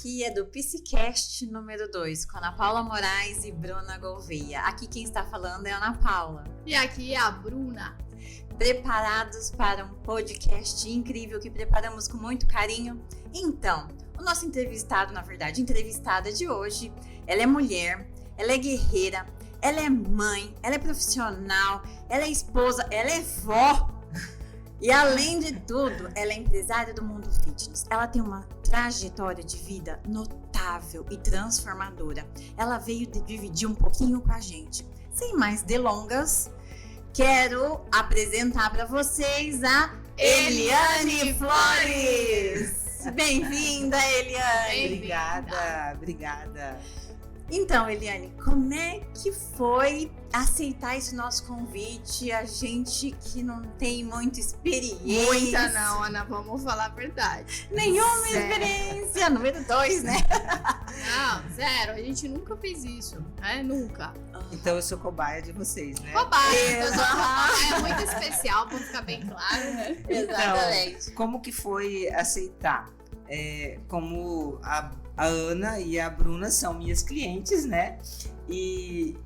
aqui é do Psicast número 2, com Ana Paula Moraes e Bruna Gouveia. Aqui quem está falando é a Ana Paula. E aqui é a Bruna. Preparados para um podcast incrível que preparamos com muito carinho? Então, o nosso entrevistada de hoje, ela é mulher, ela é guerreira, ela é mãe, ela é profissional, ela é esposa, ela é vó. E além de tudo, ela é empresária do mundo fitness. Ela tem uma trajetória de vida notável e transformadora. Ela veio dividir um pouquinho com a gente. Sem mais delongas, quero apresentar para vocês a Eliane Flores. Bem-vinda, Eliane. Obrigada. Então, Eliane, como é que foi aceitar esse nosso convite? A gente que não tem muita experiência. Muita não, Ana, vamos falar a verdade. Nenhuma experiência, número 2, né? Não, zero, a gente nunca fez isso, né? Nunca. Então eu sou cobaia de vocês, né? Cobaia, eu sou cobaia, é muito especial, pra ficar bem claro, né? Exatamente. Então, como que foi aceitar? Como a Ana e a Bruna são minhas clientes, né? E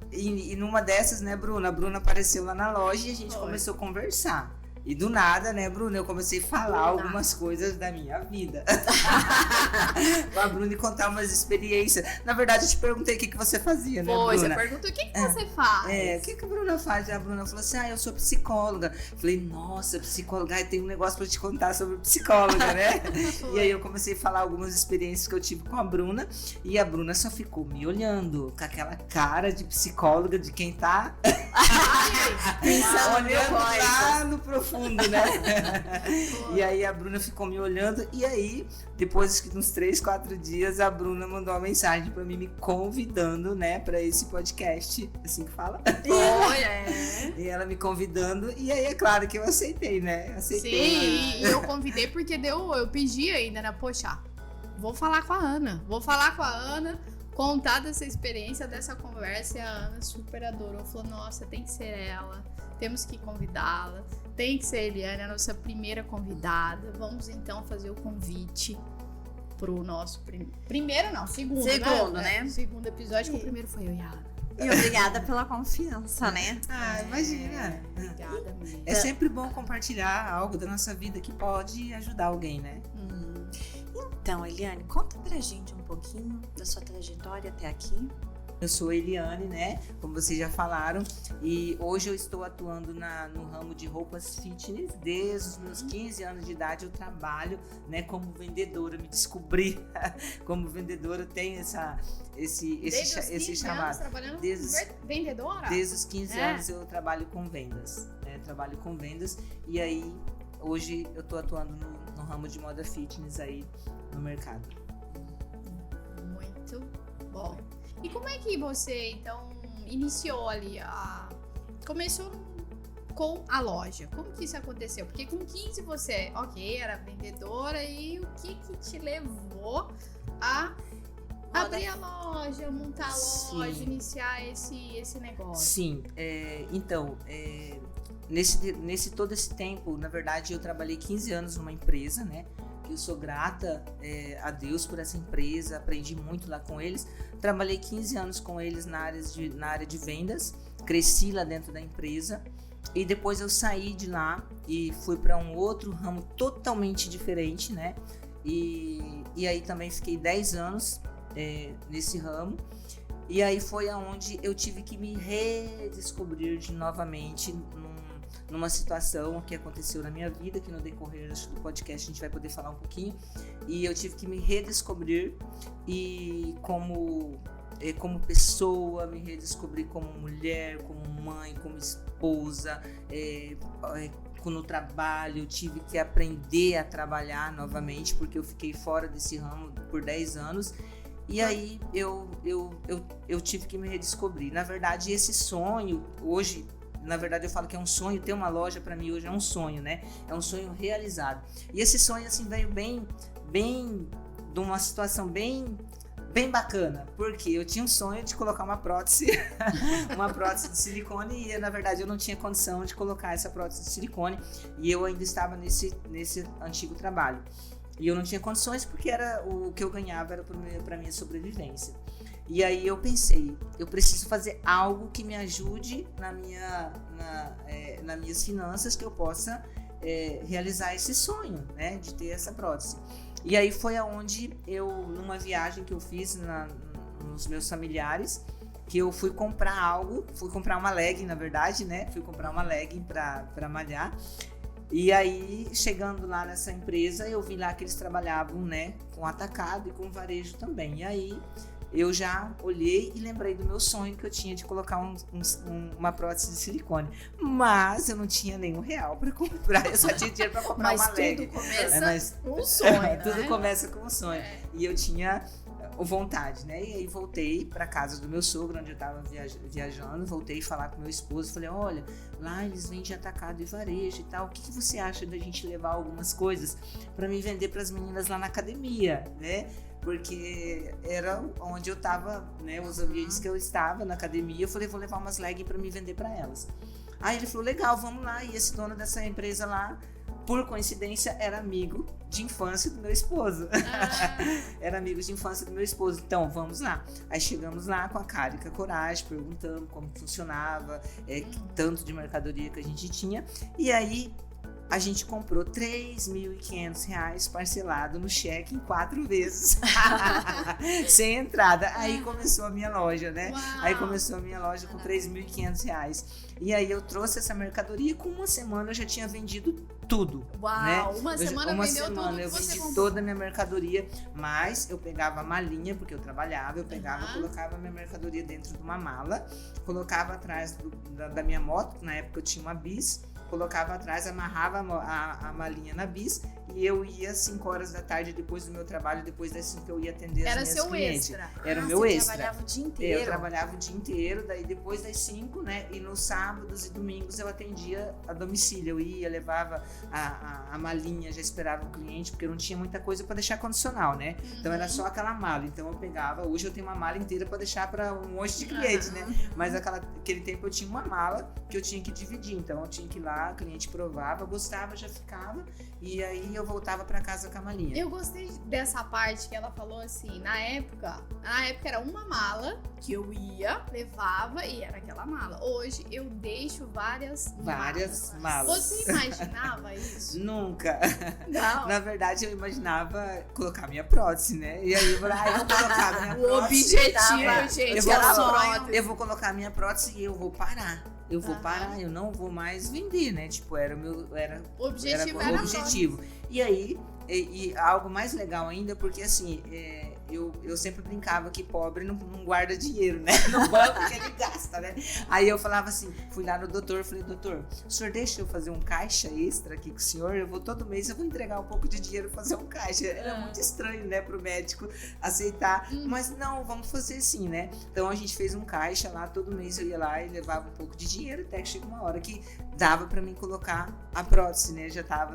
numa dessas, né, Bruna? A Bruna apareceu lá na loja e a gente começou a conversar. E do nada, né, Bruna, eu comecei a falar algumas coisas da minha vida. Com a Bruna e contar umas experiências. Na verdade, eu te perguntei o que você fazia, né, Bruna? Você perguntou o que você faz. O que a Bruna faz? E a Bruna falou assim, eu sou psicóloga. Falei, nossa, psicóloga, tem um negócio pra te contar sobre psicóloga, né? E aí eu comecei a falar algumas experiências que eu tive com a Bruna. E a Bruna só ficou me olhando com aquela cara de psicóloga, de quem tá olhando lá no profundo. Né? E aí a Bruna ficou me olhando e aí, depois de uns 3, 4 dias, a Bruna mandou uma mensagem pra mim me convidando, né, pra esse podcast, assim que fala. E ela me convidando e aí é claro que eu aceitei, né? Sim, e eu convidei porque eu pedi ainda, né? Poxa, vou falar com a Ana, contar dessa experiência, dessa conversa, e a Ana super adorou, falou, nossa, tem que ser ela, temos que convidá-la, tem que ser a Eliane, a nossa primeira convidada. Vamos então fazer o convite pro nosso segundo, né? Segundo episódio, que o primeiro foi eu e a Ana. E obrigada pela confiança, né? Imagina. Obrigada mesmo. É sempre bom compartilhar algo da nossa vida que pode ajudar alguém, né? Então, Eliane, conta pra gente um pouquinho da sua trajetória até aqui. Eu sou Eliane, né? Como vocês já falaram, e hoje eu estou atuando no ramo de roupas fitness. Desde os meus 15 anos de idade eu trabalho, né, como vendedora. Me descobri como vendedora, tenho esse chamado. Trabalhando vendedora? Desde os 15 anos eu trabalho com vendas, né? Trabalho com vendas e aí hoje eu estou atuando no ramo de moda fitness aí no mercado. Muito bom. E como é que você, então, iniciou ali começou com a loja? Como que isso aconteceu? Porque com 15 você, era vendedora, e o que te levou a abrir a loja, montar a loja, iniciar esse negócio? Sim, nesse todo esse tempo, na verdade, eu trabalhei 15 anos numa empresa, né? Eu sou grata a Deus por essa empresa, aprendi muito lá com eles. Trabalhei 15 anos com eles na área de vendas, cresci lá dentro da empresa e depois eu saí de lá e fui para um outro ramo totalmente diferente, né? E aí também fiquei 10 anos nesse ramo e aí foi aonde eu tive que me redescobrir novamente numa situação que aconteceu na minha vida, que no decorrer do podcast a gente vai poder falar um pouquinho, e eu tive que me redescobrir e como pessoa, me redescobrir como mulher, como mãe, como esposa, no trabalho, eu tive que aprender a trabalhar novamente, porque eu fiquei fora desse ramo por 10 anos, e aí eu tive que me redescobrir. Na verdade, esse sonho, hoje, na verdade eu falo que é um sonho, ter uma loja para mim hoje é um sonho, né? É um sonho realizado. E esse sonho assim veio bem de uma situação bem bacana, porque eu tinha um sonho de colocar uma prótese, uma prótese de silicone, e na verdade eu não tinha condição de colocar essa prótese de silicone, e eu ainda estava nesse antigo trabalho. E eu não tinha condições porque era o que eu ganhava era para minha sobrevivência. E aí eu pensei, eu preciso fazer algo que me ajude nas minhas finanças, que eu possa realizar esse sonho, né, de ter essa prótese. E aí foi aonde numa viagem que eu fiz nos meus familiares, que eu fui comprar uma legging, na verdade, né, fui comprar uma legging para malhar. E aí, chegando lá nessa empresa, eu vi lá que eles trabalhavam, né, com atacado e com varejo também. E aí, eu já olhei e lembrei do meu sonho que eu tinha de colocar uma prótese de silicone. Mas eu não tinha nenhum real para comprar, eu só tinha dinheiro para comprar uma legging. Mas tudo começa com um sonho, Tudo né? começa com um sonho. E eu tinha vontade, né? E aí voltei para casa do meu sogro, onde eu estava viajando, voltei a falar com meu esposo, falei, olha, lá eles vendem atacado e varejo e tal, o que você acha da gente levar algumas coisas para me vender para as meninas lá na academia, né? Porque era onde eu estava, né? Os ambientes que eu estava na academia, eu falei, vou levar umas leggings para me vender para elas. Aí ele falou, legal, vamos lá. E esse dono dessa empresa lá, por coincidência, era amigo de infância do meu esposo. Era amigo de infância do meu esposo. Então, vamos lá. Aí chegamos lá com a cara e com a coragem, perguntando como funcionava, tanto de mercadoria que a gente tinha. E aí, a gente comprou R$3.500 parcelado no cheque em 4 vezes. Sem entrada. Aí começou a minha loja, né? Uau. Aí começou a minha loja com R$3.500. E aí eu trouxe essa mercadoria e com uma semana eu já tinha vendido tudo. Uau, né? Uma semana vendeu tudo. Eu vendi toda a minha mercadoria, mas eu pegava a malinha, porque eu trabalhava, eu pegava, colocava a minha mercadoria dentro de uma mala, colocava atrás da minha moto, na época eu tinha uma bis, colocava atrás, amarrava a malinha na bis e eu ia 5 horas da tarde depois do meu trabalho, depois das 5 eu ia atender as minhas clientes. Extra. Era o meu extra. Você trabalhava o dia inteiro? Eu trabalhava o dia inteiro, daí depois das 5, né, e nos sábados e domingos eu atendia a domicílio, eu ia, levava a malinha, já esperava o cliente, porque eu não tinha muita coisa para deixar condicional, né, então era só aquela mala, então eu pegava, hoje eu tenho uma mala inteira para deixar para um monte de clientes, né, mas aquele tempo eu tinha uma mala que eu tinha que dividir, então eu tinha que ir lá, o cliente provava, gostava, já ficava, e aí eu voltava para casa com a malinha. Eu gostei dessa parte que ela falou assim, na época era uma mala que eu ia, levava e era aquela mala. Hoje eu deixo várias malas. Você imaginava isso? Nunca. Não. Na verdade, eu imaginava colocar minha prótese, né? E aí eu falei, eu vou colocar minha prótese. O objetivo, gente, eu vou colocar minha prótese e eu vou parar. Eu vou parar, eu não vou mais vender, né? Tipo, era o objetivo. E aí, algo mais legal ainda, porque assim, eu sempre brincava que pobre não guarda dinheiro, né? No banco que ele gasta, né? Aí eu falava assim, fui lá no doutor, falei, doutor, o senhor deixa eu fazer um caixa extra aqui com o senhor? Todo mês eu vou entregar um pouco de dinheiro pra fazer um caixa. Era muito estranho, né, pro médico aceitar, mas não, vamos fazer sim, né? Então a gente fez um caixa lá, todo mês eu ia lá e levava um pouco de dinheiro, até que chegou uma hora que dava pra mim colocar a prótese, né?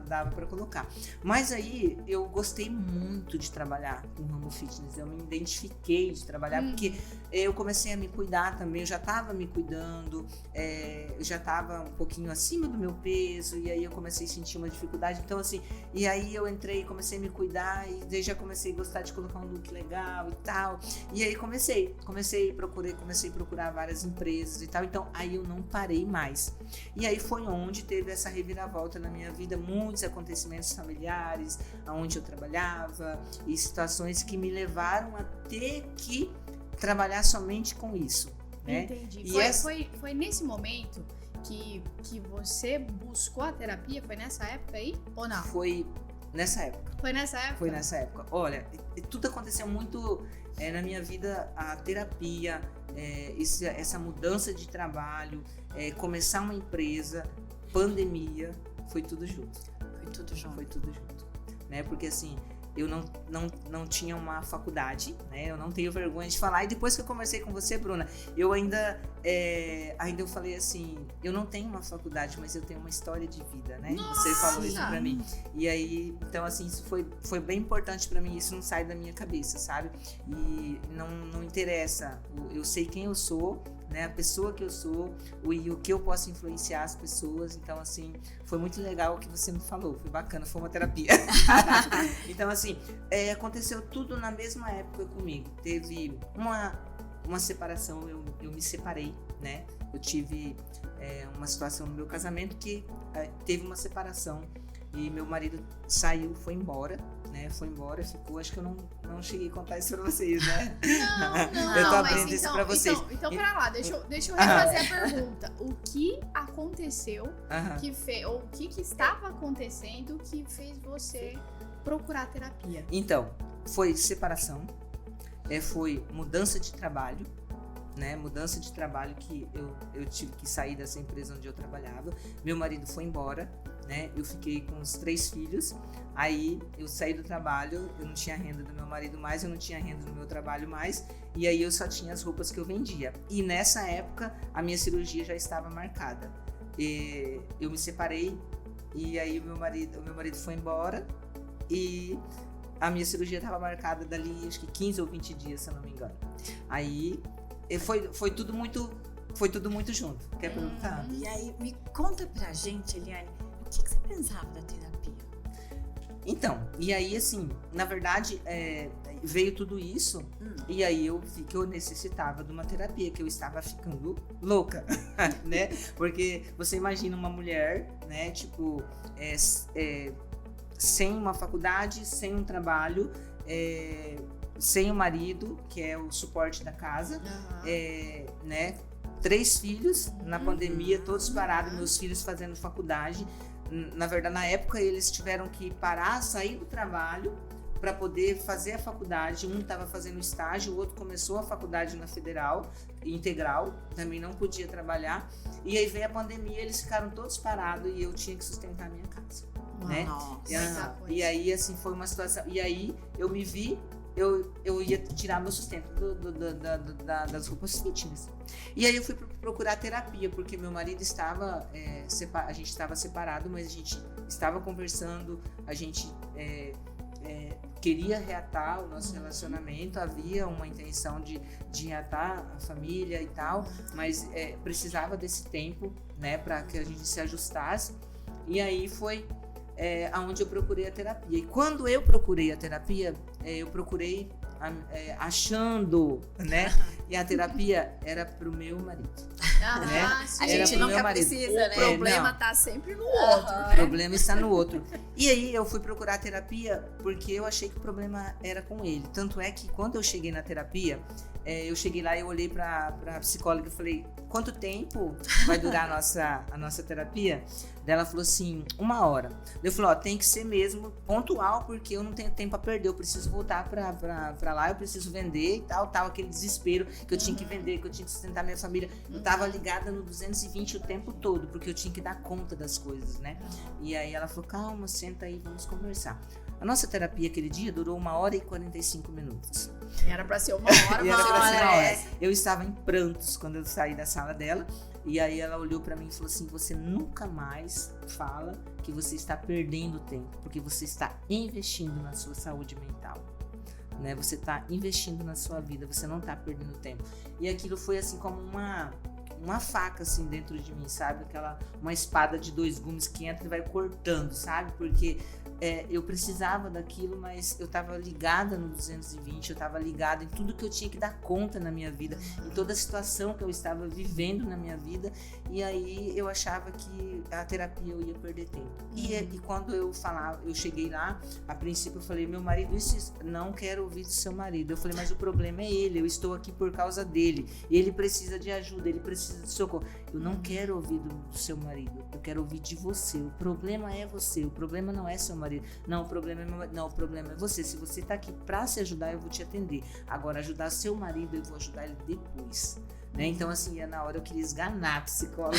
Dava pra colocar. Mas aí eu gostei muito de trabalhar com o ramo fitness, eu me identifiquei de trabalhar, porque eu comecei a me cuidar também, eu já estava me cuidando, eu já estava um pouquinho acima do meu peso, e aí eu comecei a sentir uma dificuldade, então assim, e aí eu entrei, comecei a me cuidar, e daí já comecei a gostar de colocar um look legal e tal, e aí comecei a procurar várias empresas e tal, então aí eu não parei mais. E aí foi onde teve essa reviravolta na minha vida, muitos acontecimentos familiares, onde eu trabalhava, e situações que me levaram a ter que trabalhar somente com isso, né? Entendi. E foi nesse momento que você buscou a terapia? Foi nessa época aí? Ou não? Foi nessa época. Foi nessa época? Foi nessa época. Olha, tudo aconteceu muito na minha vida, a terapia, essa mudança de trabalho, começar uma empresa, pandemia, foi tudo junto. Foi tudo junto, né? Porque assim, eu não tinha uma faculdade, né? Eu não tenho vergonha de falar. E depois que eu conversei com você, Bruna, eu ainda eu falei assim, eu não tenho uma faculdade, mas eu tenho uma história de vida, né? Nossa! Você falou isso pra mim. E aí, então assim, isso foi bem importante pra mim, isso não sai da minha cabeça, sabe? E não interessa, eu sei quem eu sou, né, a pessoa que eu sou e o que eu posso influenciar as pessoas. Então, assim, foi muito legal o que você me falou, foi bacana, foi uma terapia. Então, assim, aconteceu tudo na mesma época comigo. Teve uma separação, eu me separei, né? Eu tive uma situação no meu casamento que teve uma separação e meu marido saiu, foi embora, né? Foi embora, ficou. Acho que eu não cheguei a contar isso pra vocês, né? Não, eu tô mas abrindo isso pra vocês. Então pera lá, deixa eu refazer a pergunta. O que aconteceu ou o que estava acontecendo que fez você procurar terapia? Então, foi separação, foi mudança de trabalho, né? Mudança de trabalho que eu tive que sair dessa empresa onde eu trabalhava. Meu marido foi embora, né? Eu fiquei com os 3 filhos. Aí eu saí do trabalho, eu não tinha renda do meu marido mais, eu não tinha renda do meu trabalho mais, e aí eu só tinha as roupas que eu vendia. E nessa época a minha cirurgia já estava marcada. Eu me separei e aí o meu marido foi embora e a minha cirurgia estava marcada dali acho que 15 ou 20 dias, se eu não me engano. Aí foi tudo muito junto. Quer perguntar? E aí, me conta pra gente, Eliane, o que você pensava da terapia? Então, e aí assim, na verdade, veio tudo isso, e aí eu vi que eu necessitava de uma terapia, que eu estava ficando louca, né? Porque você imagina uma mulher, né, tipo, sem uma faculdade, sem um trabalho, sem o marido, que é o suporte da casa, né? 3 filhos na pandemia, todos parados, meus filhos fazendo faculdade. Na verdade, na época, eles tiveram que parar, sair do trabalho para poder fazer a faculdade. Um estava fazendo estágio, o outro começou a faculdade na Federal, integral, também não podia trabalhar. E aí veio a pandemia, eles ficaram todos parados e eu tinha que sustentar a minha casa. Né? E aí, assim, foi uma situação. E aí, eu me vi, eu ia tirar meu sustento das roupas fitness. E aí eu fui procurar terapia, porque meu marido estava, a gente estava separado, mas a gente estava conversando, a gente queria reatar o nosso relacionamento, havia uma intenção de reatar a família e tal, mas precisava desse tempo, né, para que a gente se ajustasse. E aí foi aonde eu procurei a terapia. E quando eu procurei a terapia, eu procurei achando, né? E a terapia era pro meu marido. Né? A gente nunca precisa, né? O problema tá sempre no outro. O problema está no outro. E aí eu fui procurar a terapia porque eu achei que o problema era com ele. Tanto é que quando eu cheguei na terapia, eu cheguei lá e eu olhei pra psicóloga e falei, quanto tempo vai durar a nossa terapia? Daí ela falou assim, 1 hora. Eu falei, tem que ser mesmo pontual, porque eu não tenho tempo a perder, eu preciso voltar pra lá, eu preciso vender e tal, aquele desespero que eu tinha que vender, que eu tinha que sustentar minha família. Eu tava ligada no 220 o tempo todo, porque eu tinha que dar conta das coisas, né? E aí ela falou, calma, senta aí, vamos conversar. A nossa terapia aquele dia durou 1 hora e 45 minutos. Era pra ser 1 hora, Eu estava em prantos quando eu saí da sala dela. E aí ela olhou pra mim e falou assim, você nunca mais fala que você está perdendo tempo, porque você está investindo na sua saúde mental, né? Você está investindo na sua vida, você não está perdendo tempo. E aquilo foi assim como uma faca assim dentro de mim, sabe? Uma espada de 2 gumes que entra e vai cortando, sabe? Porque eu precisava daquilo, mas eu estava ligada no 220, eu estava ligada em tudo que eu tinha que dar conta na minha vida, em toda a situação que eu estava vivendo na minha vida, e aí eu achava que a terapia eu ia perder tempo. E quando eu cheguei lá, a princípio eu falei, meu marido, não quero ouvir do seu marido. Eu falei, mas o problema é ele, eu estou aqui por causa dele, ele precisa de ajuda, ele precisa de socorro. Eu não quero ouvir do seu marido, eu quero ouvir de você. O problema é você, o problema não é seu marido. Não, o problema é você. Se você tá aqui pra se ajudar, eu vou te atender. Agora, ajudar seu marido, eu vou ajudar ele depois. Né? Então, assim, na hora eu queria esganar a psicóloga.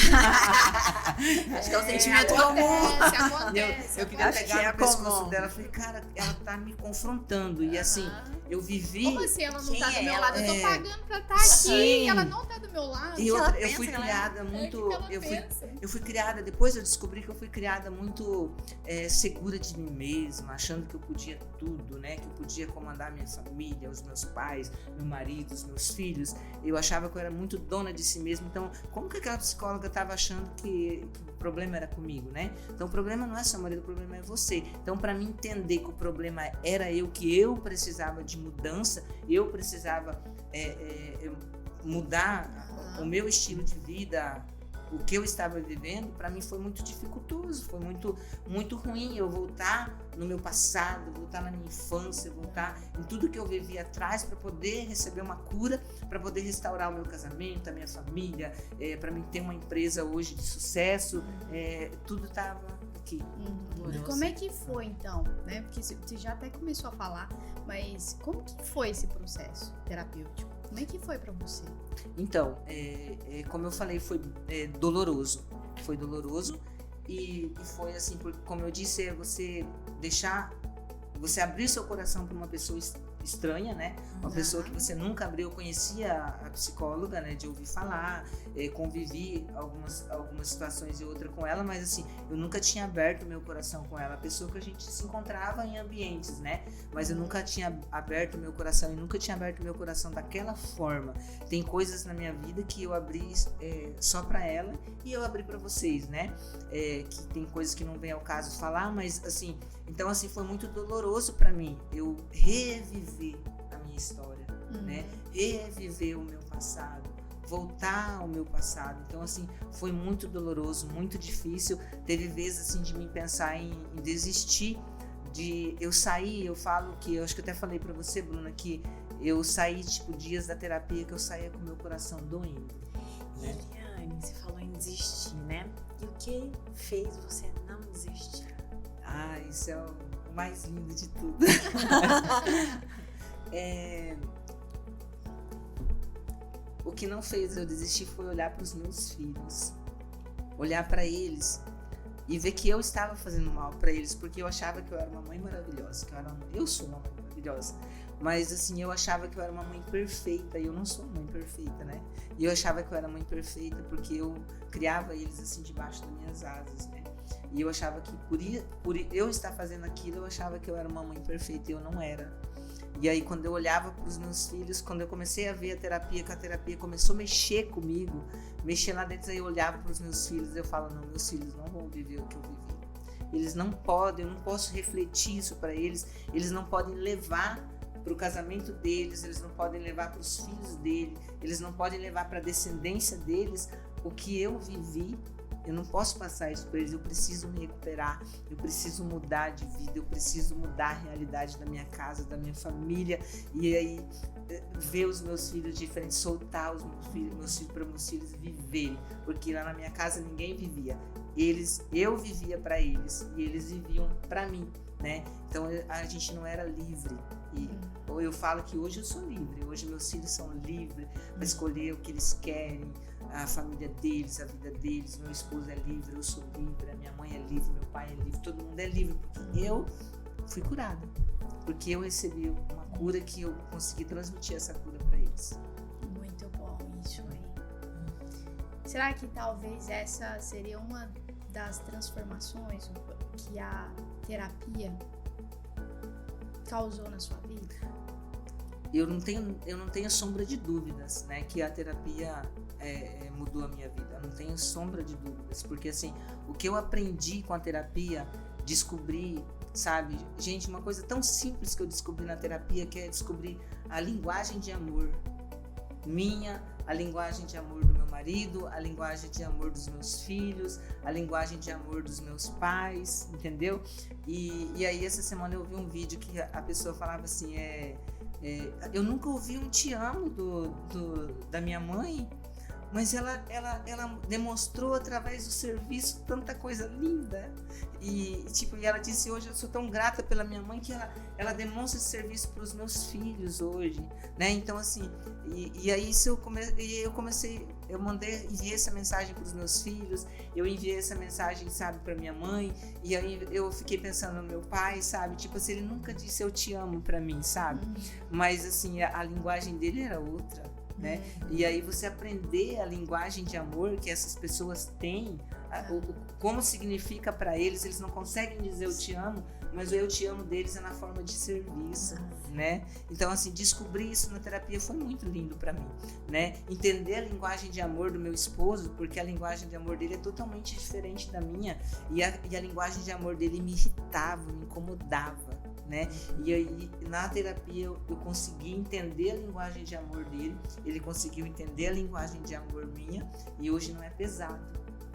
Acho que é um sentimento comum. Acontece. Eu queria pegar no pescoço dela. Falei, cara, ela tá me confrontando. E assim, eu vivi. Como assim ela não tá do meu ela? lado? Eu tô pagando pra estar aqui e ela não tá do do meu lado. E que outra, ela eu pensa, fui galera? criada muito. O que ela pensa? Eu fui criada, depois eu descobri que eu fui criada muito segura de mim mesma, achando que eu podia tudo, né? Que eu podia comandar minha família, os meus pais, meu marido, os meus filhos. Eu achava que eu era muito dona de si mesma. Então, como que aquela psicóloga estava achando que o problema era comigo, né? Então, o problema não é seu marido, o problema é você. Então, para mim entender que o problema era eu, que eu precisava de mudança, eu precisava mudar o meu estilo de vida, o que eu estava vivendo, para mim foi muito dificultoso, foi muito, muito ruim eu voltar no meu passado, voltar na minha infância, voltar em tudo que eu vivi atrás para poder receber uma cura, para poder restaurar o meu casamento, a minha família, para mim ter uma empresa hoje de sucesso, tudo estava aqui. E como é que foi então, né? Porque você já até começou a falar, mas como que foi esse processo terapêutico? Como é que foi para você? Então, como eu falei, foi doloroso. Foi doloroso e foi assim, porque, como eu disse, você abrir seu coração para uma pessoa estranha, né? Uma pessoa que você nunca abriu. Eu conhecia a psicóloga, né? De ouvir falar, convivi algumas situações e outra com ela, mas assim, eu nunca tinha aberto meu coração com ela. A pessoa que a gente se encontrava em ambientes, né? Mas eu nunca tinha aberto meu coração e nunca tinha aberto meu coração daquela forma. Tem coisas na minha vida que eu abri só para ela e eu abri para vocês, né? Que tem coisas que não vem ao caso falar, mas assim, então assim, foi muito doloroso para mim eu reviver a minha história, né? Reviver o meu passado, voltar ao meu passado. Então assim, foi muito doloroso, muito difícil. Teve vezes assim de mim pensar em desistir, eu saí, eu falo que, eu acho que eu até falei para você, Bruna, que eu saí tipo dias da terapia que eu saía com o meu coração doendo, né? Eliane, você falou em desistir, né? E o que fez você não desistir? Isso é o mais lindo de tudo. O que não fez eu desistir foi olhar para os meus filhos, olhar para eles e ver que eu estava fazendo mal para eles, porque eu achava que eu era uma mãe maravilhosa, eu sou uma mãe maravilhosa, mas assim, eu achava que eu era uma mãe perfeita e eu não sou uma mãe perfeita, né? E eu achava que eu era mãe perfeita porque eu criava eles assim debaixo das minhas asas, né? E eu achava que por eu estar fazendo aquilo, eu achava que eu era uma mãe perfeita e eu não era. E aí, quando eu olhava para os meus filhos, quando eu comecei a ver a terapia, que a terapia começou a mexer comigo, mexer lá dentro, aí eu olhava para os meus filhos e eu falo, não, meus filhos não vão viver o que eu vivi. Eles não podem, eu não posso refletir isso para eles, eles não podem levar para o casamento deles, eles não podem levar para os filhos dele, eles não podem levar para a descendência deles o que eu vivi. Eu não posso passar isso para eles, eu preciso me recuperar, eu preciso mudar de vida, eu preciso mudar a realidade da minha casa, da minha família, e aí ver os meus filhos diferentes, soltar os meus filhos para meus filhos viverem, porque lá na minha casa ninguém vivia, eu vivia para eles e eles viviam para mim, né? Então a gente não era livre. E eu falo que hoje eu sou livre, hoje meus filhos são livres para escolher o que eles querem, a família deles, a vida deles, meu esposo é livre, eu sou livre, a minha mãe é livre, meu pai é livre, todo mundo é livre, porque eu fui curada, porque eu recebi uma cura que eu consegui transmitir essa cura para eles. Muito bom isso aí. Será que talvez essa seria uma das transformações que a terapia causou na sua vida? Eu não tenho sombra de dúvidas, né, que a terapia mudou a minha vida. Eu não tenho sombra de dúvidas, porque assim, o que eu aprendi com a terapia, descobri, sabe, gente, uma coisa tão simples que eu descobri na terapia, que é descobrir a linguagem de amor minha, a linguagem de amor do meu marido, a linguagem de amor dos meus filhos, a linguagem de amor dos meus pais, entendeu? E aí essa semana eu vi um vídeo que a pessoa falava assim, eu nunca ouvi um te amo da minha mãe, mas ela demonstrou através do serviço tanta coisa linda. E ela disse, hoje eu sou tão grata pela minha mãe que ela demonstra esse serviço para os meus filhos hoje, né? Então assim, e aí enviei essa mensagem para os meus filhos, eu enviei essa mensagem, sabe, para minha mãe, e aí eu fiquei pensando no meu pai, sabe, tipo assim, ele nunca disse eu te amo para mim, sabe? Mas assim, a linguagem dele era outra. né? E aí você aprender a linguagem de amor que essas pessoas têm, como significa para eles, eles não conseguem dizer eu te amo, mas o eu te amo deles é na forma de serviço, né? Então, assim, descobrir isso na terapia foi muito lindo para mim, né? Entender a linguagem de amor do meu esposo, porque a linguagem de amor dele é totalmente diferente da minha, e a linguagem de amor dele me irritava, me incomodava, né? E aí, na terapia, eu consegui entender a linguagem de amor dele, ele conseguiu entender a linguagem de amor minha, e hoje não é pesado,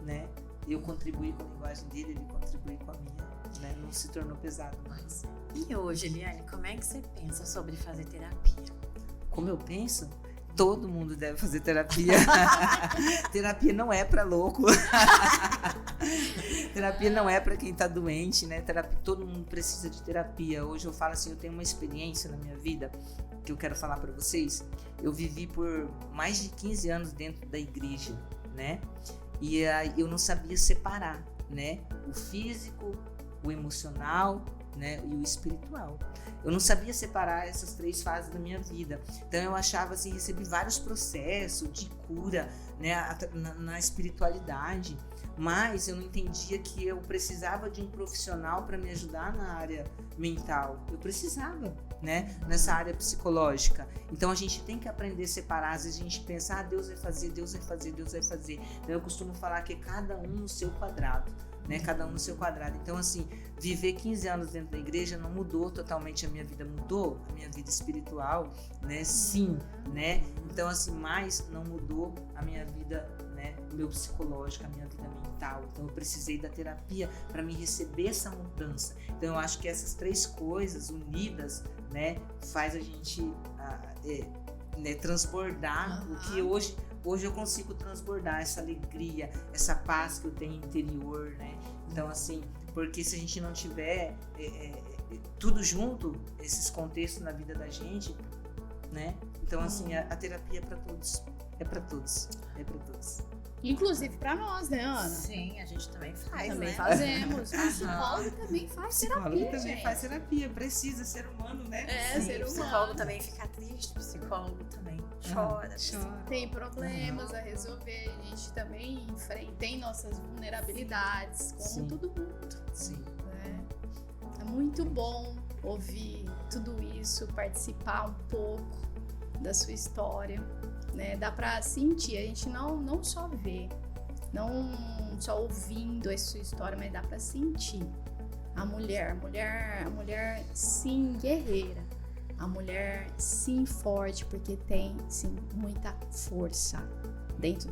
né? Eu contribuí com a linguagem dele, ele contribuiu com a minha, né? Não se tornou pesado mais. E hoje, Eliane, como é que você pensa sobre fazer terapia? Como eu penso? Todo mundo deve fazer terapia. Terapia não é para louco. Terapia não é para quem tá doente, né? Terapia, todo mundo precisa de terapia. Hoje eu falo assim, eu tenho uma experiência na minha vida que eu quero falar para vocês. Eu vivi por mais de 15 anos dentro da igreja, né? E aí eu não sabia separar, né? O físico, o emocional, né? E o espiritual. Eu não sabia separar essas 3 fases da minha vida. Então eu achava assim, recebi vários processos de cura, né? Na espiritualidade. Mas eu não entendia que eu precisava de um profissional para me ajudar na área mental. Eu precisava, né? Nessa área psicológica. Então a gente tem que aprender a separar. Às vezes a gente pensa, Deus vai fazer, Deus vai fazer, Deus vai fazer. Então eu costumo falar que é cada um no seu quadrado, né? Cada um no seu quadrado. Então assim, viver 15 anos dentro da igreja não mudou totalmente a minha vida. Mudou a minha vida espiritual, né? Sim, né? Então assim, mas não mudou a minha vida, né? O meu psicológico, a minha vida mental. Então eu precisei da terapia para me receber essa mudança. Então eu acho que essas 3 coisas unidas, né, faz a gente né, transbordar o que hoje eu consigo transbordar, essa alegria, essa paz que eu tenho interior, né? Então assim, porque se a gente não tiver tudo junto, esses contextos na vida da gente, né? Então assim, a terapia é para todos. É para todos. É para todos. Inclusive para nós, né, Ana? Sim, a gente também faz, Também né? fazemos. A psicóloga também faz terapia, Psicólogo também gente. faz terapia. Precisa, ser humano, né? É, Sim, ser o humano. psicólogo também fica triste, o psicólogo também chora. Tem problemas a resolver, a gente também tem nossas vulnerabilidades, como Sim. todo mundo. Sim. Né? É muito bom ouvir tudo isso, participar um pouco da sua história, né? Dá pra sentir, a gente não só vê, não só ouvindo a sua história, mas dá pra sentir a mulher sim guerreira, a mulher sim forte, porque tem sim muita força dentro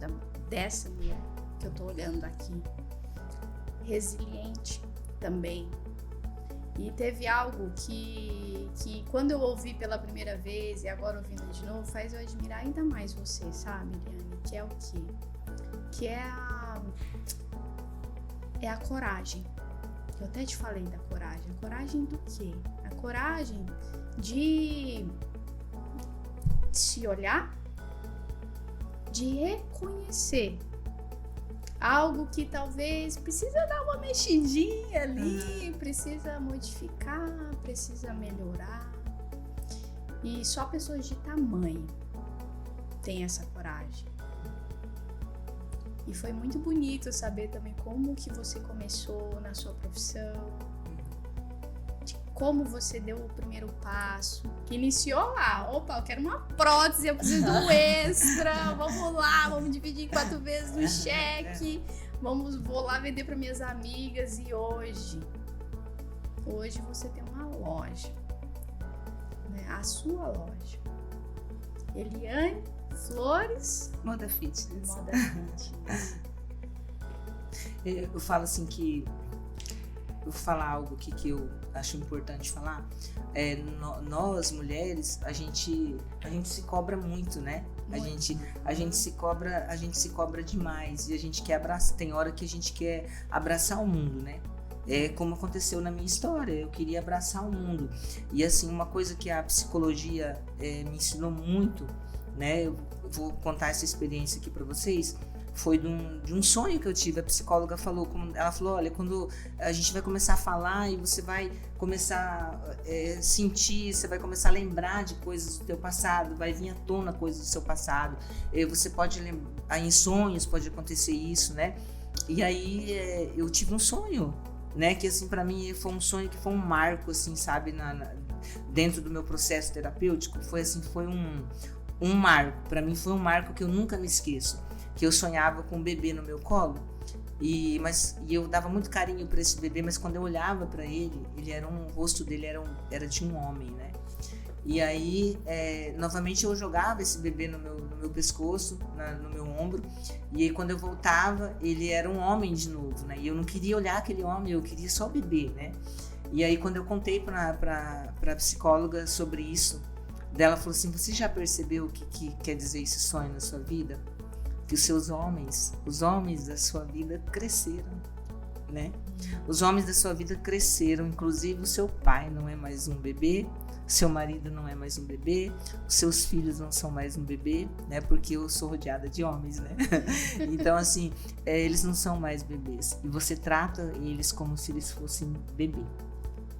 dessa mulher que eu tô olhando aqui, resiliente também. E teve algo que quando eu ouvi pela primeira vez e agora ouvindo de novo, faz eu admirar ainda mais você, sabe, Eliane? Que é o quê? Que é a coragem. Eu até te falei da coragem. A coragem do quê? A coragem de se olhar, de reconhecer algo que talvez precisa dar uma mexidinha ali, precisa modificar, precisa melhorar. E só pessoas de tamanho têm essa coragem. E foi muito bonito saber também como que você começou na sua profissão, de como você deu o primeiro passo, que iniciou lá, opa, eu quero uma prótese, eu preciso do extra, vamos lá, vamos dividir em 4 vezes no cheque, vou lá vender para minhas amigas. E hoje você tem uma loja, né? A sua loja, Eliane Flores Moda Fitness. Moda Fitness. Eu falo assim que eu vou falar algo aqui que eu acho importante falar. Nós mulheres, a gente se cobra muito, né? A gente se cobra demais, e a gente quer abraçar. Tem hora que a gente quer abraçar o mundo, né? É como aconteceu na minha história, eu queria abraçar o mundo. E assim, uma coisa que a psicologia me ensinou muito, né? Eu vou contar essa experiência aqui para vocês. foi de um sonho que eu tive. A psicóloga falou, ela falou, olha, quando a gente vai começar a falar e você vai começar a sentir, você vai começar a lembrar de coisas do teu passado, vai vir à tona coisas do seu passado, você pode lembrar, em sonhos pode acontecer isso, né? E aí eu tive um sonho, né, que assim, para mim foi um sonho que foi um marco, assim, sabe, dentro do meu processo terapêutico, foi assim, foi um marco, para mim foi um marco que eu nunca me esqueço, que eu sonhava com um bebê no meu colo, e eu dava muito carinho para esse bebê, mas quando eu olhava para ele o rosto dele era de um homem, né? E aí, novamente eu jogava esse bebê no meu pescoço, no meu ombro, e aí quando eu voltava, ele era um homem de novo, né? E eu não queria olhar aquele homem, eu queria só o bebê, né? E aí quando eu contei pra psicóloga sobre isso, dela falou assim, você já percebeu o que quer dizer esse sonho na sua vida? Que os homens da sua vida cresceram, né? Os homens da sua vida cresceram, inclusive o seu pai não é mais um bebê, seu marido não é mais um bebê, os seus filhos não são mais um bebê, né? Porque eu sou rodeada de homens, né? Então, assim, eles não são mais bebês. E você trata eles como se eles fossem bebê,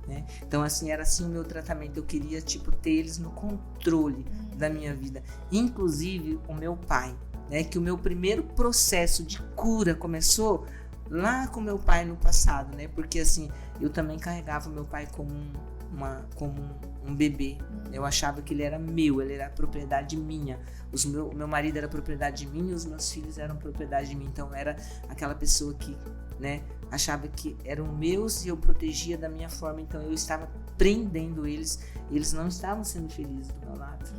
né? Então, assim, era assim o meu tratamento. Eu queria, ter eles no controle da minha vida. Inclusive, o meu pai, né? Que o meu primeiro processo de cura começou lá com meu pai no passado, né? Porque, assim, eu também carregava o meu pai como um bebê. Eu achava que ele era meu, ele era propriedade minha. O meu marido era propriedade minha e os meus filhos eram propriedade de mim. Então, eu era aquela pessoa que, né, achava que eram meus e eu protegia da minha forma. Então, eu estava prendendo eles. Eles não estavam sendo felizes do meu lado,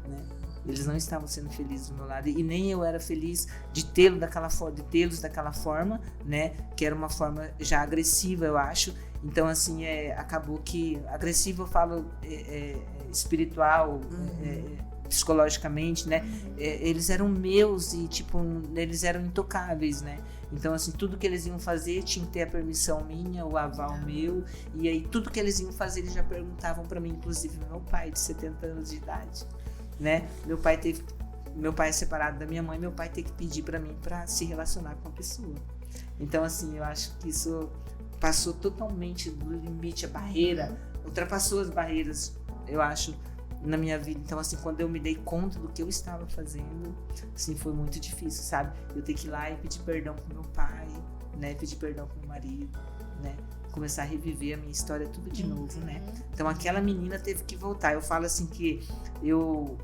né? Eles não estavam sendo felizes do meu lado. E nem eu era feliz de tê-los daquela forma, né? Que era uma forma já agressiva, eu acho. Então, assim, acabou que... Agressivo eu falo espiritual, psicologicamente, né? Eles eram meus e, eles eram intocáveis, né? Então, assim, tudo que eles iam fazer tinha que ter a permissão minha, o aval meu. E aí, tudo que eles iam fazer, eles já perguntavam para mim, inclusive meu pai, de 70 anos de idade, né? Meu pai é separado da minha mãe, meu pai teve que pedir para mim para se relacionar com a pessoa. Então, assim, eu acho que isso passou totalmente do limite, a barreira, ultrapassou as barreiras, eu acho, na minha vida. Então, assim, quando eu me dei conta do que eu estava fazendo, assim, foi muito difícil, sabe? Eu ter que ir lá e pedir perdão pro meu pai, né? Pedir perdão pro meu marido, né? Começar a reviver a minha história tudo de novo, né? Então, aquela menina teve que voltar. Eu falo assim que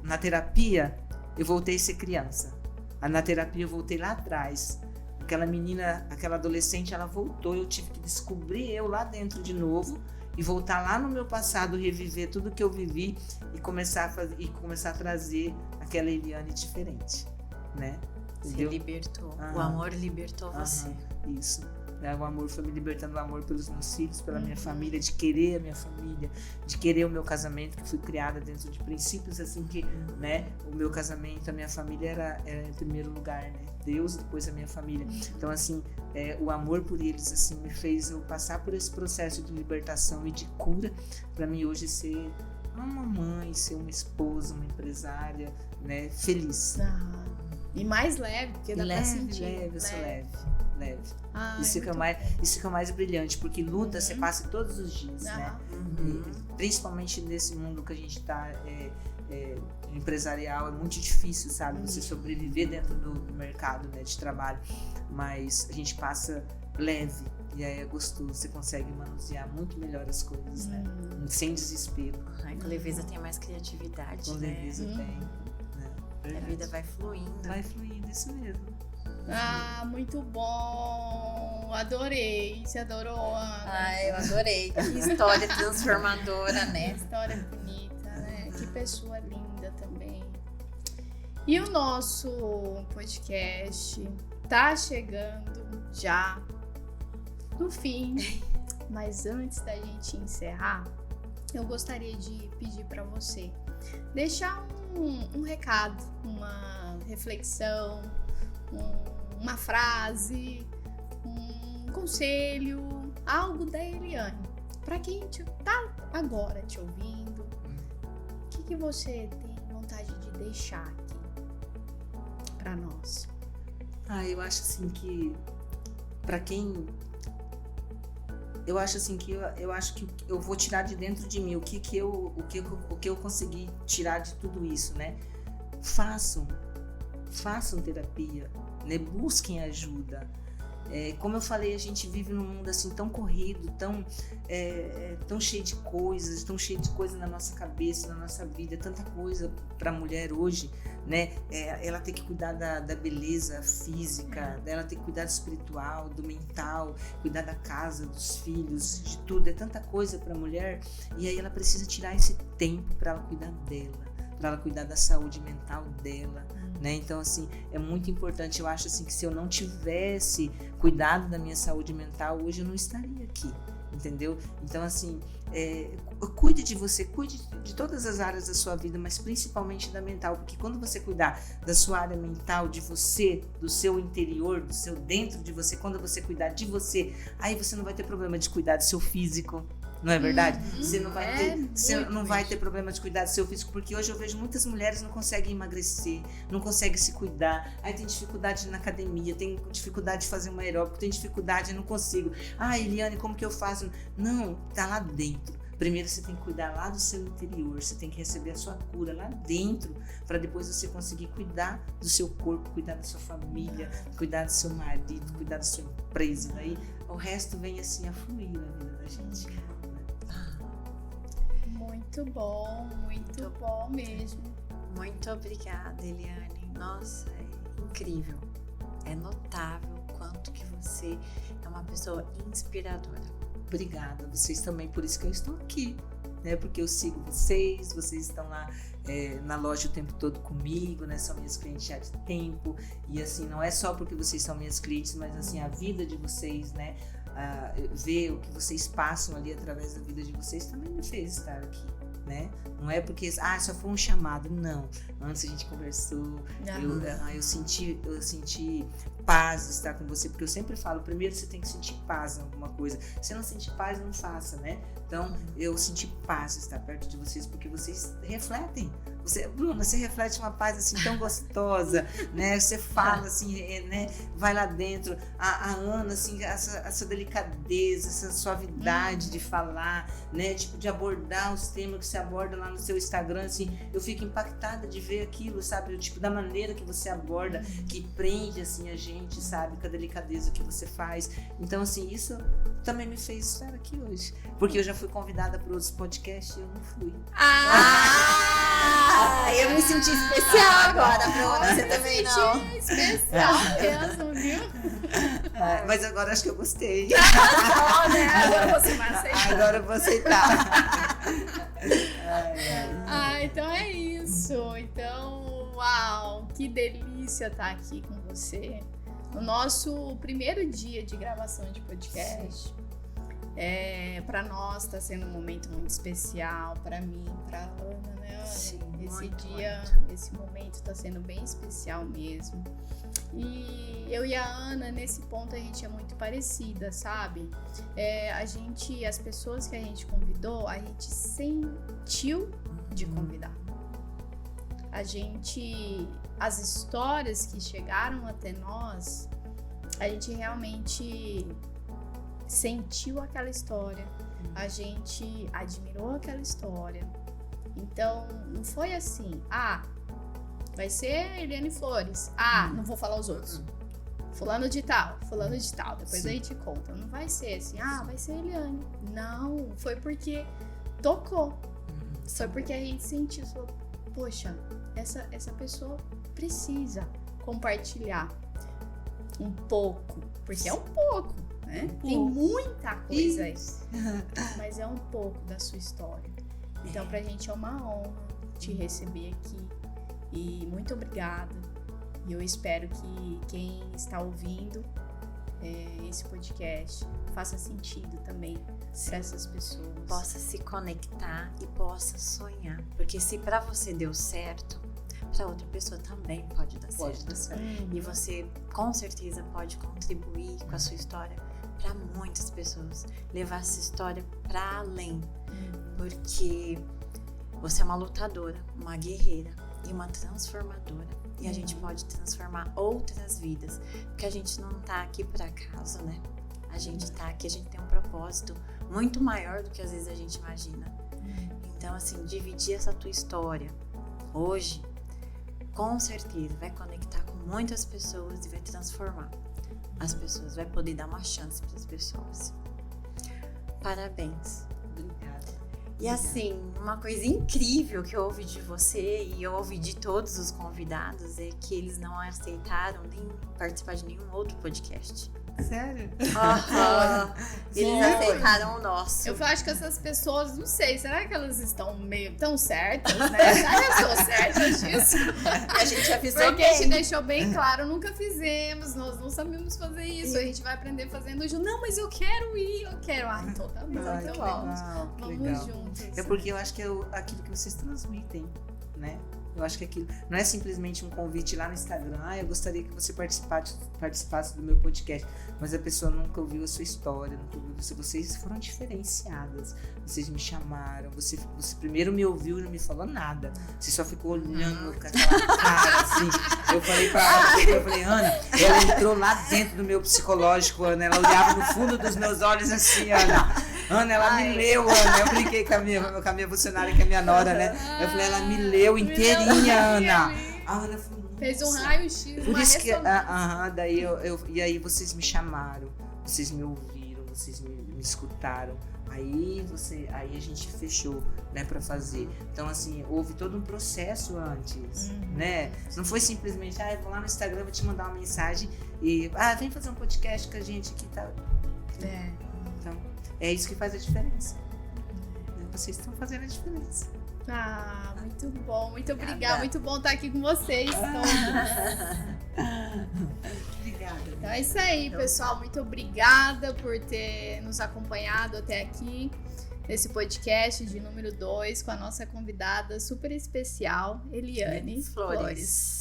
na terapia, eu voltei a ser criança. Na terapia, eu voltei lá atrás. Aquela menina, aquela adolescente, ela voltou. Eu tive que descobrir eu lá dentro de novo e voltar lá no meu passado, reviver tudo que eu vivi e começar a trazer aquela Eliane diferente, né? Você libertou. O amor libertou você. Isso. O amor foi me libertando, o amor pelos meus filhos, pela minha família, de querer a minha família, de querer o meu casamento, que fui criada dentro de princípios assim que, né, o meu casamento, a minha família era em primeiro lugar, né? Deus, depois a minha família. Então, assim, o amor por eles, assim, me fez eu passar por esse processo de libertação e de cura, para mim hoje ser uma mãe, ser uma esposa, uma empresária, né, feliz. E mais leve, porque dá pra sentir. Leve, eu sou leve. Ai, isso fica mais brilhante, porque luta você passa todos os dias, né? E, principalmente nesse mundo que a gente tá empresarial, é muito difícil, sabe? Você sobreviver dentro do mercado, né, de trabalho, mas a gente passa leve e aí é gostoso, você consegue manusear muito melhor as coisas, né? Sem desespero. Com leveza tem mais criatividade, com leveza tem, né? A vida vai fluindo. Vai fluindo, isso mesmo. Muito bom. Adorei. Você adorou, Ana? Eu adorei. Que história transformadora, né? Que história bonita, né? Que pessoa linda também. E o nosso podcast tá chegando já no fim. Mas antes da gente encerrar, eu gostaria de pedir para você deixar um recado, uma reflexão, uma frase, um conselho, algo da Eliane, para quem tá agora te ouvindo. O que você tem vontade de deixar aqui para nós? Eu acho assim que para quem eu acho assim que eu acho que eu vou tirar de dentro de mim o que eu consegui tirar de tudo isso, né? Façam terapia, né? Busquem ajuda. Como eu falei, a gente vive num mundo assim tão corrido, tão cheio de coisas, na nossa cabeça, na nossa vida, tanta coisa para a mulher hoje, né? Ela tem que cuidar da beleza física, ela tem que cuidar do espiritual, do mental, cuidar da casa, dos filhos, de tudo. É tanta coisa para a mulher, e aí ela precisa tirar esse tempo para ela cuidar dela, para ela cuidar da saúde mental dela. Né? Então, assim, é muito importante. Eu acho assim que se eu não tivesse cuidado da minha saúde mental, hoje eu não estaria aqui, entendeu? Então, assim, cuide de você, cuide de todas as áreas da sua vida, mas principalmente da mental, porque quando você cuidar da sua área mental, de você, do seu interior, do seu dentro de você, quando você cuidar de você, aí você não vai ter problema de cuidar do seu físico. Não é verdade? Você não vai ter problema de cuidar do seu físico, porque hoje eu vejo muitas mulheres não conseguem emagrecer, não conseguem se cuidar, aí tem dificuldade na academia, tem dificuldade de fazer um aeróbico, tem dificuldade, não consigo. Eliane, como que eu faço? Não, tá lá dentro. Primeiro você tem que cuidar lá do seu interior, você tem que receber a sua cura lá dentro, para depois você conseguir cuidar do seu corpo, cuidar da sua família, cuidar do seu marido, cuidar da sua empresa. Daí o resto vem assim a fluir na vida da gente. Muito bom mesmo. Muito obrigada, Eliane. Nossa, é incrível. É notável o quanto que você é uma pessoa inspiradora. Obrigada, vocês também, por isso que eu estou aqui, né? Porque eu sigo vocês estão lá na loja o tempo todo comigo, né? São minhas clientes já de tempo, e assim, não é só porque vocês são minhas clientes, mas assim, a vida de vocês, né? Ver o que vocês passam ali através da vida de vocês também me fez estar aqui, né? Não é porque só foi um chamado, não. Antes a gente conversou, eu senti paz de estar com você, porque eu sempre falo, primeiro você tem que sentir paz em alguma coisa. Se não sentir paz, não faça, né? Então, eu senti paz de estar perto de vocês, porque vocês refletem. Bruna, você reflete uma paz assim tão gostosa, né? Você fala assim, né? Vai lá dentro. A Ana, assim, essa delicadeza, essa suavidade de falar, né? Tipo, de abordar os temas que você aborda lá no seu Instagram, assim, eu fico impactada de ver aquilo, sabe? Tipo, da maneira que você aborda, que prende, assim, a gente, sabe? Com a delicadeza que você faz. Então, assim, isso também me fez estar aqui hoje. Porque eu já fui convidada para outros podcasts e eu não fui. Eu me senti especial agora, Bruna. Você também não. Especial mesmo, viu? Mas agora acho que eu gostei. Agora eu vou aceitar. Agora Então é isso. Então, uau, que delícia estar aqui com você. No nosso primeiro dia de gravação de podcast. Para nós está sendo um momento muito especial, para mim, para Ana, né, Ana? Sim, esse momento está sendo bem especial mesmo. E eu e a Ana, nesse ponto, a gente é muito parecida, sabe? As pessoas que a gente convidou, a gente sentiu de convidar. As histórias que chegaram até nós, a gente realmente sentiu aquela história, a gente admirou aquela história. Então, não foi assim, vai ser Eliane Flores, não vou falar os outros, fulano de tal, depois a gente conta. Não vai ser assim, vai ser Eliane. Não, foi porque tocou, foi porque a gente sentiu, poxa, essa pessoa precisa compartilhar um pouco, porque é um pouco, né? Tem muita coisa aí, mas é um pouco da sua história. Então, pra gente é uma honra te receber aqui e muito obrigada. E eu espero que quem está ouvindo esse podcast faça sentido também para essas pessoas. Possa se conectar e possa sonhar, porque se para você deu certo, para outra pessoa também pode dar certo. E você com certeza pode contribuir com a sua história para muitas pessoas, levar essa história para além, porque você é uma lutadora, uma guerreira e uma transformadora. E a gente pode transformar outras vidas. Porque a gente não tá aqui por acaso, né? A gente tá aqui, a gente tem um propósito muito maior do que às vezes a gente imagina. Então, assim, dividir essa tua história hoje, com certeza, vai conectar com muitas pessoas e vai transformar as pessoas. Vai poder dar uma chance para as pessoas. Parabéns. Obrigada. E assim, uma coisa incrível que eu ouvi de você e eu ouvi de todos os convidados é que eles não aceitaram nem participar de nenhum outro podcast. Sério? Eles aceitaram o nosso. Eu acho que essas pessoas, não sei, será que elas estão meio tão certas, né? Será que eu estou certa disso? A gente avisou Porque a gente bem. deixou bem claro, nunca fizemos, nós não sabemos fazer isso, a gente vai aprender fazendo junto. Não, mas eu quero ir, eu quero. Ah, então tá bom, Ai, então que vamos. legal, que Vamos legal. juntos. É porque eu acho que é aquilo que vocês transmitem, né? Eu acho que aquilo não é simplesmente um convite lá no Instagram, eu gostaria que você participasse do meu podcast, mas a pessoa nunca ouviu a sua história, nunca ouviu você. Vocês foram diferenciadas, vocês me chamaram, você primeiro me ouviu e não me falou nada, você só ficou olhando com aquela cara, assim. Eu falei, Ana, ela entrou lá dentro do meu psicológico, Ana, ela olhava no fundo dos meus olhos assim, Ana, ela me leu, Ana. Eu brinquei com a minha funcionária, que é a minha nora, né? Eu falei, ela me leu inteirinha, Ana. A Ana falou, fez um raio-x, por uma isso que, ressonância. daí e aí vocês me chamaram, vocês me ouviram, vocês me escutaram. Aí a gente fechou, né, pra fazer. Então, assim, houve todo um processo antes, né? Não foi simplesmente, eu vou lá no Instagram, vou te mandar uma mensagem e, vem fazer um podcast com a gente aqui, tá? Então, é isso que faz a diferença. Vocês estão fazendo a diferença. Muito bom, muito obrigada. Muito bom estar aqui com vocês. Obrigada. Então é isso aí, pessoal. Muito obrigada por ter nos acompanhado até aqui nesse podcast de número 2 com a nossa convidada super especial, Eliane Flores.